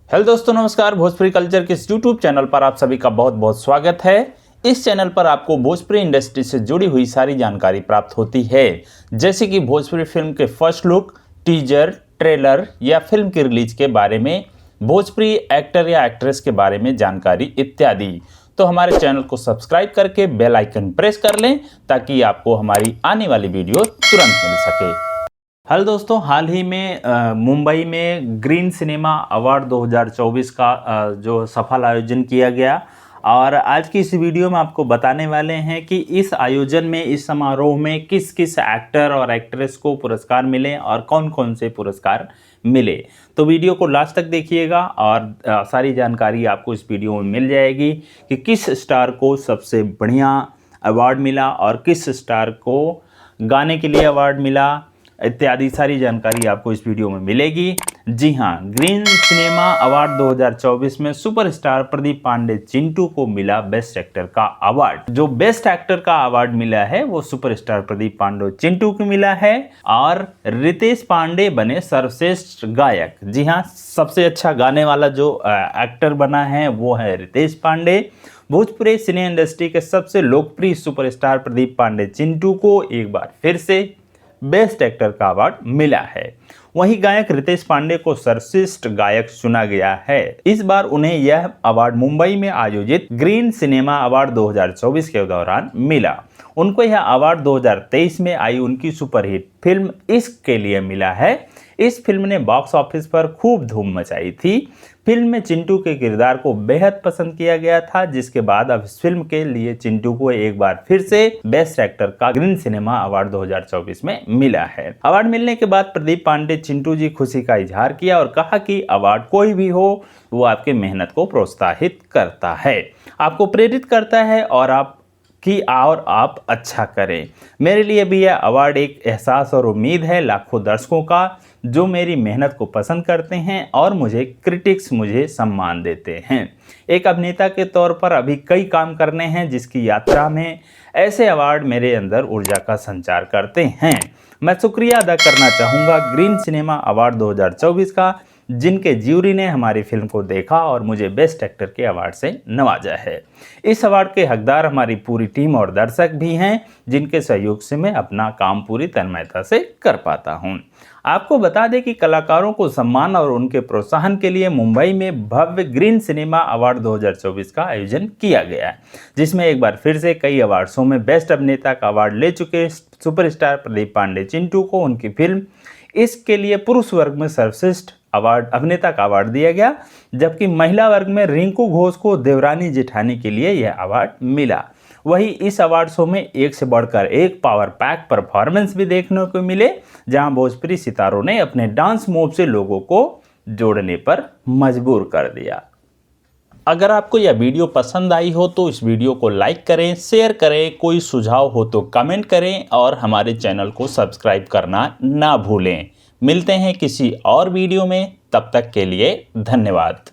Hello दोस्तों, नमस्कार। Bhojpuri culture के इस यूट्यूब चैनल पर आप सभी का बहुत बहुत स्वागत है। इस चैनल पर आपको भोजपुरी इंडस्ट्री से जुड़ी हुई सारी जानकारी प्राप्त होती है, जैसे कि भोजपुरी फिल्म के फर्स्ट लुक, टीजर, ट्रेलर या फिल्म की रिलीज के बारे में, भोजपुरी एक्टर या एक्ट्रेस के बारे में जानकारी इत्यादि। तो हमारे चैनल को सब्सक्राइब करके बेल आइकन प्रेस कर लें ताकि आपको हमारी आने वाली वीडियो तुरंत मिल सके। हेलो दोस्तों, हाल ही में मुंबई में ग्रीन सिनेमा अवार्ड 2024 का जो सफल आयोजन किया गया, और आज की इस वीडियो में आपको बताने वाले हैं कि इस आयोजन में, इस समारोह में किस किस एक्टर और एक्ट्रेस को पुरस्कार मिले और कौन कौन से पुरस्कार मिले। तो वीडियो को लास्ट तक देखिएगा और सारी जानकारी आपको इस वीडियो में मिल जाएगी कि किस स्टार को सबसे बढ़िया अवार्ड मिला और किस स्टार को गाने के लिए अवार्ड मिला, इत्यादि सारी जानकारी आपको इस वीडियो में मिलेगी। जी हाँ, ग्रीन सिनेमा अवार्ड 2024 में सुपरस्टार प्रदीप पांडे चिंटू को मिला बेस्ट एक्टर का अवार्ड। जो बेस्ट एक्टर का अवार्ड मिला है वो सुपरस्टार प्रदीप पांडे चिंटू को मिला है, और रितेश पांडे बने सर्वश्रेष्ठ गायक। जी हाँ, सबसे अच्छा गाने वाला जो एक्टर बना है वो है रितेश पांडे। भोजपुरी सिने इंडस्ट्री के सबसे लोकप्रिय सुपरस्टार प्रदीप पांडे चिंटू को एक बार फिर से बेस्ट एक्टर का अवार्ड मिला है। वहीं गायक रितेश पांडे को सर्वश्रेष्ठ गायक चुना गया है। इस बार उन्हें यह अवार्ड मुंबई में आयोजित ग्रीन सिनेमा अवार्ड 2024 के दौरान मिला। उनको यह अवार्ड 2023 में आई उनकी सुपरहिट फिल्म इश्क के लिए मिला है। इस फिल्म ने बॉक्स ऑफिस पर खूब धूम मचाई थी। फिल्म में चिंटू के किरदार को बेहद पसंद किया गया था, जिसके बाद अब इस फिल्म के लिए चिंटू को एक बार फिर से बेस्ट एक्टर का ग्रीन सिनेमा अवार्ड 2024 में मिला है। अवार्ड मिलने के बाद प्रदीप पांडे चिंटू जी खुशी का इजहार किया और कहा कि अवार्ड कोई भी हो वो आपके मेहनत को प्रोत्साहित करता है, आपको प्रेरित करता है और आप अच्छा करें। मेरे लिए भी यह अवार्ड एक एहसास और उम्मीद है लाखों दर्शकों का जो मेरी मेहनत को पसंद करते हैं और मुझे सम्मान देते हैं। एक अभिनेता के तौर पर अभी कई काम करने हैं, जिसकी यात्रा में ऐसे अवार्ड मेरे अंदर ऊर्जा का संचार करते हैं। मैं शुक्रिया अदा करना चाहूँगा ग्रीन सिनेमा अवार्ड 2024 का, जिनके ज्यूरी ने हमारी फिल्म को देखा और मुझे बेस्ट एक्टर के अवार्ड से नवाजा है। इस अवार्ड के हकदार हमारी पूरी टीम और दर्शक भी हैं, जिनके सहयोग से मैं अपना काम पूरी तन्मयता से कर पाता हूं। आपको बता दें कि कलाकारों को सम्मान और उनके प्रोत्साहन के लिए मुंबई में भव्य ग्रीन सिनेमा अवार्ड 2024 का आयोजन किया गया है, जिसमें एक बार फिर से कई अवार्ड शो में बेस्ट अभिनेता का अवार्ड ले चुके सुपरस्टार प्रदीप पांडे चिंटू को उनकी फिल्म इसके लिए पुरुष वर्ग में सर्वश्रेष्ठ अभिनेता का अवार्ड दिया गया, जबकि महिला वर्ग में रिंकू घोष को देवरानी जेठानी के लिए यह अवार्ड मिला। वहीं इस अवार्ड शो में एक से बढ़कर एक पावर पैक परफॉर्मेंस भी देखने को मिले, जहां भोजपुरी सितारों ने अपने डांस मूव से लोगों को जोड़ने पर मजबूर कर दिया। अगर आपको यह वीडियो पसंद आई हो तो इस वीडियो को लाइक करें, शेयर करें, कोई सुझाव हो तो कमेंट करें और हमारे चैनल को सब्सक्राइब करना ना भूलें। मिलते हैं किसी और वीडियो में, तब तक के लिए धन्यवाद।